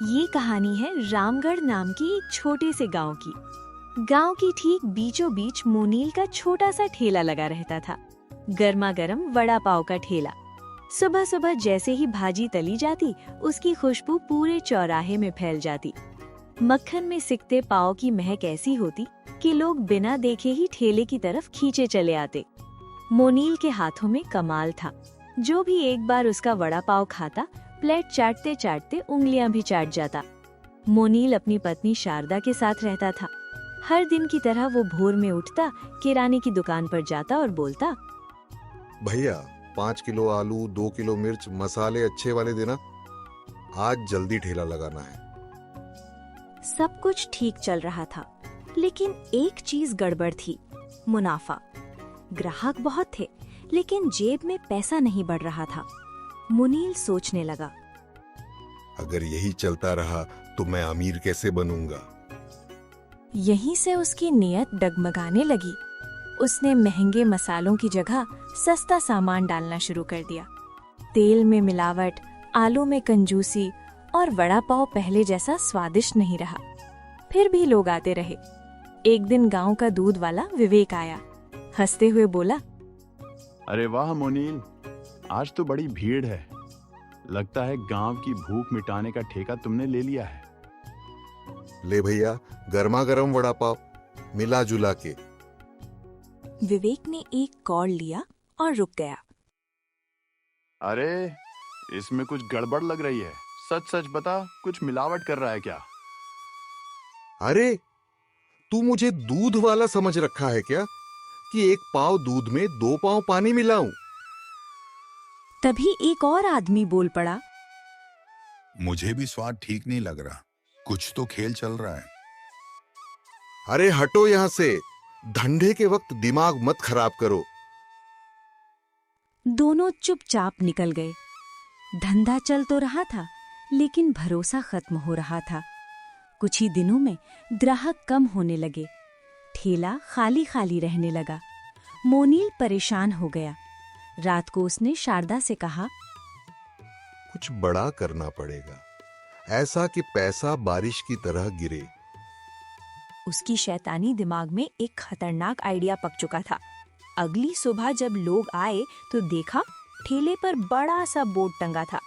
ये कहानी है रामगढ़ नाम की एक छोटे से गांव की। गांव की ठीक बीचों बीच मोनील का छोटा सा ठेला लगा रहता था। गर्मा गर्म वड़ा पाव का ठेला। सुबह सुबह जैसे ही भाजी तली जाती, उसकी खुशबू पूरे चौराहे में फैल जाती। मक्खन में सिकते पाव की महक ऐसी होती कि लोग बिना देखे ही ठेले की तरफ खींचे चले आते। मोनील के हाथों में कमाल था। जो भी एक बार उसका वड़ा पाव खाता, प्लेट चाटते चाटते उंगलियां भी चाट जाता। मोनील अपनी पत्नी शारदा के साथ रहता था। हर दिन की तरह वो भोर में उठता, किराने की दुकान पर जाता और बोलता, भैया 5 किलो आलू, 2 किलो मिर्च, मसाले अच्छे वाले देना, आज जल्दी ठेला लगाना है। सब कुछ ठीक चल रहा था, लेकिन एक चीज गड़बड़ थी, मुनाफा। ग्राहक बहुत थे, लेकिन जेब में पैसा नहीं बढ़ रहा था। मुनील सोचने लगा, अगर यही चलता रहा तो मैं अमीर कैसे बनूंगा। यहीं से उसकी नीयत डगमगाने लगी। उसने महंगे मसालों की जगह सस्ता सामान डालना शुरू कर दिया। तेल में मिलावट, आलू में कंजूसी और वड़ा पाव पहले जैसा स्वादिष्ट नहीं रहा। फिर भी लोग आते रहे। एक दिन गांव का दूध वाला विवेक आया। हंसते हुए बोला, अरे वाह मोनील, आज तो बड़ी भीड़ है। लगता है गांव की भूख मिटाने का ठेका तुमने ले लिया है। ले भैया, गर्मा गर्म वड़ा पाव, मिला जुला के। विवेक ने एक कौड़ लिया और रुक गया। अरे इसमें कुछ गड़बड़ लग रही है। सच सच बता, कुछ मिलावट कर रहा है क्या? अरे तू मुझे दूध वाला समझ रखा है क्या, कि एक पाव दूध में 2 पाव पानी मिलाऊं? तभी एक और आदमी बोल पड़ा, मुझे भी स्वाद ठीक नहीं लग रहा। कुछ तो खेल चल रहा है। अरे हटो यहां से, धंधे के वक्त दिमाग मत खराब करो। दोनों चुपचाप निकल गए। धंधा चल तो रहा था, लेकिन भरोसा खत्म हो रहा था। कुछ ही दिनों में ग्राहक कम होने लगे। ठेला खाली खाली रहने लगा। मोनील परेशान हो गया। रात को उसने शारदा से कहा, कुछ बड़ा करना पड़ेगा, ऐसा कि पैसा बारिश की तरह गिरे। उसकी शैतानी दिमाग में एक खतरनाक आइडिया पक चुका था। अगली सुबह जब लोग आए तो देखा ठेले पर बड़ा सा बोर्ड टंगा था,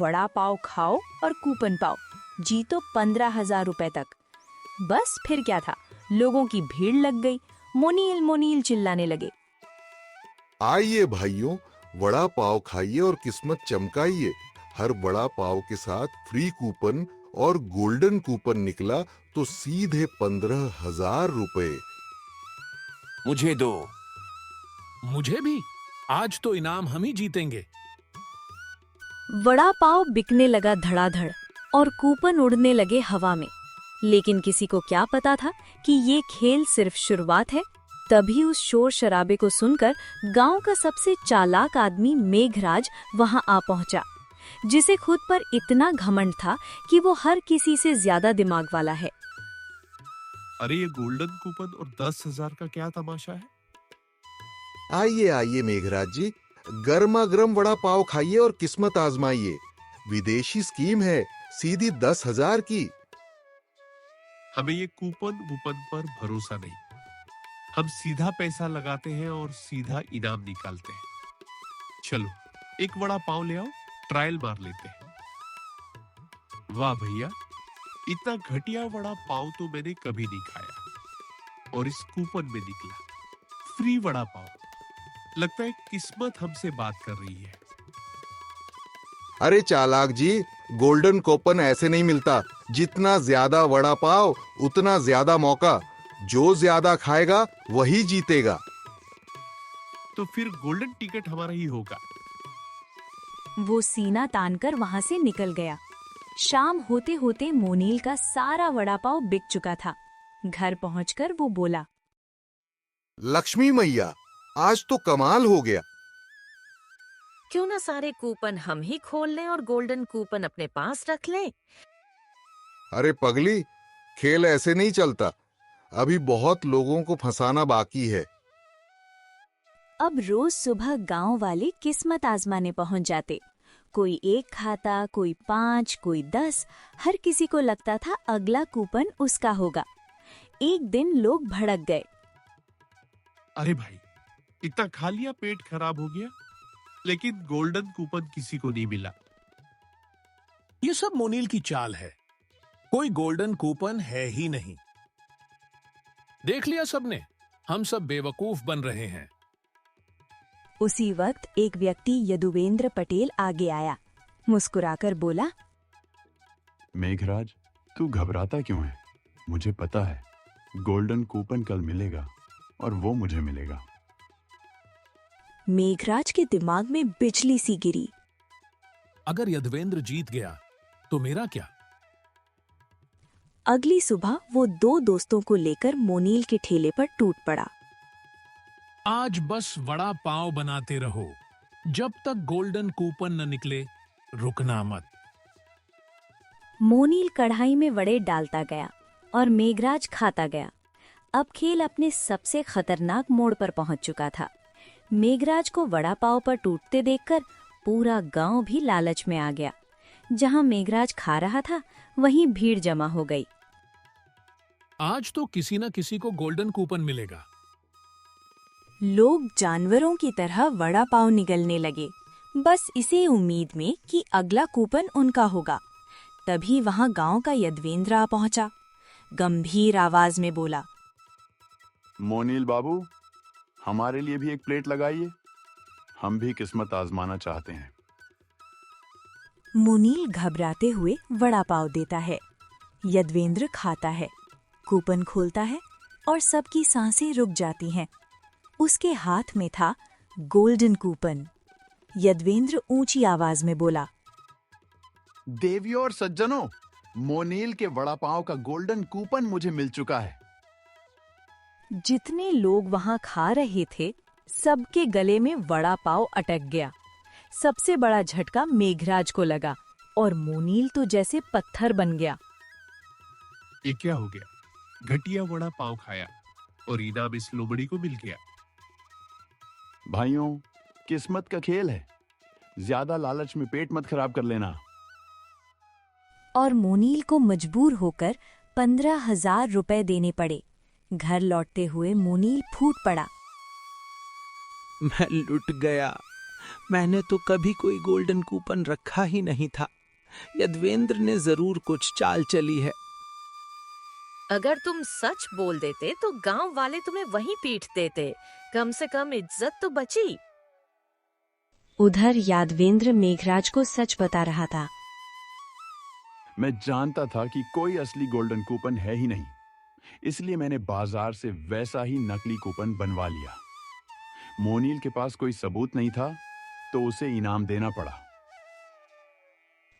वड़ा पाव खाओ और कूपन पाओ, जीतो 15,000 रुपए तक। बस फिर क्या था, लोगों की भीड़ लग गई। मोनील मोनील चिल्लाने लगे। आइए भाइयों, वड़ा पाव खाइए और किस्मत चमकाइए। हर वड़ा पाव के साथ फ्री कूपन और गोल्डन कूपन निकला तो सीधे 15,000 रुपए। मुझे दो। मुझे भी। आज तो इनाम हम ही जीतेंगे। वड़ा पाव बिकने लगा धड़ाधड़ और कूपन उड़ने लगे हवा में। लेकिन किसी को क्या पता था कि ये खेल सिर्फ शुरुआत है। तभी उस शोर शराबे को सुनकर गांव का सबसे चालाक आदमी मेघराज वहां आ पहुंचा, जिसे खुद पर इतना घमंड था कि वो हर किसी से ज्यादा दिमाग वाला है। अरे ये गोल्डन कूपन और 10,000 का क्या तमाशा है? आइए आइए मेघराज जी, गर्मा गर्म वड़ा पाव खाइए और किस्मत आजमाइए। विदेशी स्कीम है, सीधी 10,000 की। हमें ये कूपन वूपन पर भरोसा नहीं। हम सीधा पैसा लगाते हैं और सीधा इनाम निकालते हैं। चलो एक वड़ा पाव ले आओ, ट्रायल मार लेते हैं। वाह भैया, इतना घटिया वड़ा पाव तो मैंने कभी नहीं खाया। और इस कूपन में निकला फ्री वड़ा पाव। लगता है किस्मत हमसे बात कर रही है। अरे चालाक जी, गोल्डन कूपन ऐसे नहीं मिलता। जितना ज्यादा वड़ा पाव उतना ज्यादा मौका। जो ज्यादा खाएगा वही जीतेगा। तो फिर गोल्डन टिकट हमारा ही होगा। वो सीना तानकर वहां से निकल गया। शाम होते होते मोनील का सारा वड़ा पाव बिक चुका था। घर पहुंचकर वो बोला, लक्ष्मी मैया, आज तो कमाल हो गया। क्यों ना सारे कूपन हम ही खोल लें और गोल्डन कूपन अपने पास रख लें। अरे पगली, खेल ऐसे नहीं चलता। अभी बहुत लोगों को फंसाना बाकी है। अब रोज सुबह गांव वाले किस्मत आजमाने पहुंच जाते। कोई 1 खाता, कोई 5, कोई 10। हर किसी को लगता था अगला कूपन उसका होगा। एक दिन लोग भड़क गए। अरे भाई, इतना खा लिया, पेट खराब हो गया, लेकिन गोल्डन कूपन किसी को नहीं मिला। ये सब मोनील की चाल है। कोई गोल्डन कूपन है ही नहीं। देख लिया सबने, हम सब बेवकूफ बन रहे हैं। उसी वक्त एक व्यक्ति यदुवेंद्र पटेल आगे आया। मुस्कुराकर बोला, मेघराज, तू घबराता क्यों है? मुझे पता है गोल्डन कूपन कल मिलेगा और वो मुझे मिलेगा। मेघराज के दिमाग में बिजली सी गिरी। अगर यदवेंद्र जीत गया तो मेरा क्या? अगली सुबह वो 2 दोस्तों को लेकर मोनील के ठेले पर टूट पड़ा। आज बस वड़ा पाव बनाते रहो, जब तक गोल्डन कूपन न निकले रुकना मत। मोनील कढ़ाई में वड़े डालता गया और मेघराज खाता गया। अब खेल अपने सबसे खतरनाक मोड़ पर पहुंच चुका था। मेघराज को वड़ा पाव पर टूटते देखकर पूरा गांव भी लालच में आ गया। जहां मेघराज खा रहा था, वहीं भीड़ जमा हो गई। आज तो किसी न किसी को गोल्डन कूपन मिलेगा। लोग जानवरों की तरह वड़ा पाव निगलने लगे, बस इसी उम्मीद में कि अगला कूपन उनका होगा। तभी वहां गांव का यदवेंद्र आ पहुंचा। गंभीर आवाज में बोला, मोनील बाबू, हमारे लिए भी एक प्लेट लगाइए, हम भी किस्मत आजमाना चाहते हैं। मोनील घबराते हुए वड़ा पाव देता है। यदवेंद्र खाता है, कूपन खोलता है और सबकी सांसें रुक जाती हैं। उसके हाथ में था गोल्डन कूपन। यदवेंद्र ऊंची आवाज में बोला, देवियों और सज्जनों, मोनील के वड़ा पाव का गोल्डन कूपन मुझे मिल चुका है। जितने लोग वहां खा रहे थे, सबके गले में वड़ा पाव अटक गया। सबसे बड़ा झटका मेघराज को लगा और मोनील तो जैसे पत्थर बन गया। ये क्या हो गया? घटिया वड़ा पाव खाया और इनाम इस लोमड़ी को मिल गया। भाइयों, किस्मत का खेल है, ज्यादा लालच में पेट मत खराब कर लेना। और मोनील को मजबूर होकर 15,000 रुपए देने पड़े। घर लौटते हुए मोनील फूट पड़ा। मैं लुट गया। मैंने तो कभी कोई गोल्डन कूपन रखा ही नहीं था। यदवेंद्र ने जरूर कुछ चाल चली है। अगर तुम सच बोल देते तो गांव वाले तुम्हें वहीं पीट देते। कम से कम इज्जत तो बची। उधर यादवेंद्र मेघराज को सच बता रहा था। मैं जानता था कि कोई असली गोल्डन कूपन है ही नहीं, इसलिए मैंने बाजार से वैसा ही नकली कूपन बनवा लिया। मोनील के पास कोई सबूत नहीं था, तो उसे इनाम देना पड़ा।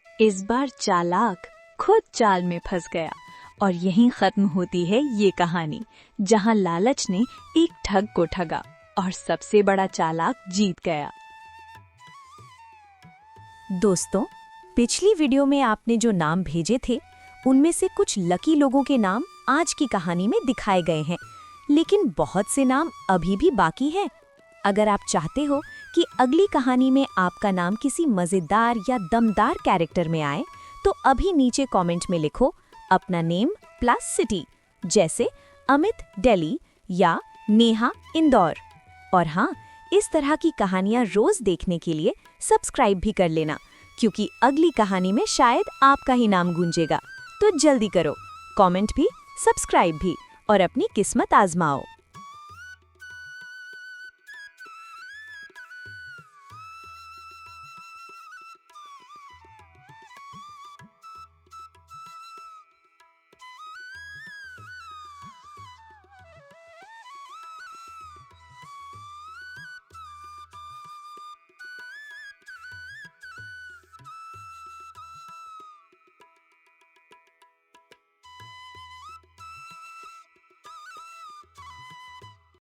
इस बार चालाक खुद चाल में फंस गया और यहीं खत्म होती है ये कहानी, जहां लालच ने एक ठग को ठगा और सबसे बड़ा चालाक जीत गया। दोस्तों, पिछली वीडियो में आपने जो नाम भेजे थे, उनमें से कुछ लकी लोगों के नाम आज की कहानी में दिखाए गए हैं, लेकिन बहुत से नाम अभी भी बाकी हैं। अगर आप चाहते हो कि अगली कहानी में आपका नाम किसी मजेदार या दमदार कैरेक्टर में आए, तो अभी नीचे कमेंट में लिखो अपना नेम प्लस सिटी, जैसे अमित दिल्ली या नेहा इंदौर। और हाँ, इस तरह की कहानियां रोज देखने के लिए सब्सक्राइब भी कर लेना, क्योंकि अगली कहानी में शायद आपका ही नाम गूंजेगा। तो जल्दी करो, कमेंट भी, सब्सक्राइब भी और अपनी किस्मत आजमाओ।